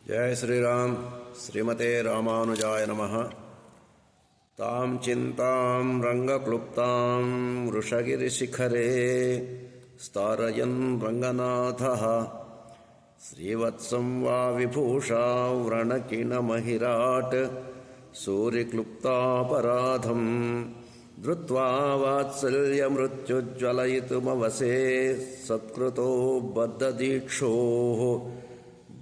जय श्रीराम। श्रीमते रामानुजाय नमः। तां चिन्तां रङ्गक्लुप्तां वृषगिरिशिखरे स्तारयन् रङ्गनाथः श्रीवत्सं वा विभूषा व्रणकिणमहिराट् सूरिक्लुप्तापराधं धृत्वा वात्सल्यमृत्युज्ज्वलयितुमवसे सत्कृतो बद्धदीक्षोः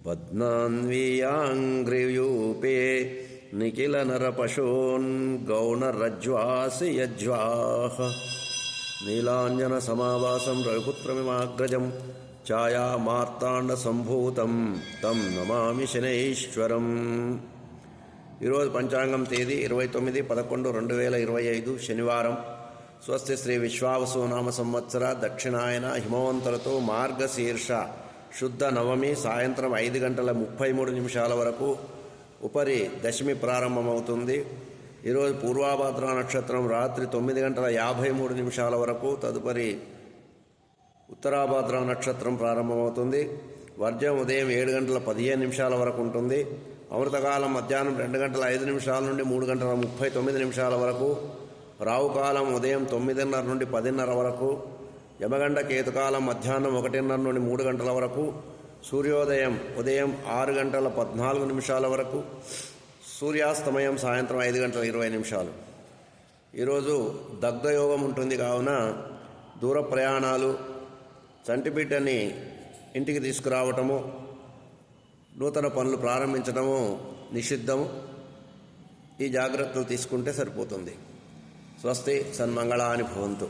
बध्नान्वीयाङ्घ्रियूपे निखिलनरपशून् गौणरज्ज्वासि यज्वाः नीलाञ्जनसमावासं रघुपुत्रमिमाग्रजं ఛాయామార్తాండసంభూతం తం నమామి శనైశ్వరం. ఈరోజు పంచాంగం తేదీ 29/11/2025 శనివారం. స్వస్తి శ్రీ విశ్వావసునామ సంవత్సర దక్షిణాయన హిమవంతులతో మార్గశీర్ష శుద్ధ నవమి సాయంత్రం 5:33 వరకు ఉపరి దశమి ప్రారంభమవుతుంది. ఈరోజు పూర్వాభాద్ర నక్షత్రం రాత్రి 9:53 వరకు, తదుపరి ఉత్తరాభాద్ర నక్షత్రం ప్రారంభమవుతుంది. వర్జం ఉదయం 7:15 వరకు ఉంటుంది. అమృతకాలం మధ్యాహ్నం 2:05 నుండి 3:39 వరకు. రావుకాలం ఉదయం 9:30 నుండి 10:30 వరకు. యమగండ కేతుకాలం మధ్యాహ్నం 1:30 నుండి 3 గంటల వరకు. సూర్యోదయం ఉదయం 6:14 వరకు. సూర్యాస్తమయం సాయంత్రం 5:20. ఈరోజు దగ్ధయోగం ఉంటుంది కావున దూర ప్రయాణాలు, చంటిబిడ్డని ఇంటికి తీసుకురావటము, నూతన పనులు ప్రారంభించడము నిషిద్ధము. ఈ జాగ్రత్తలు తీసుకుంటే సరిపోతుంది. స్వస్తి సన్మంగళాని భవంతు.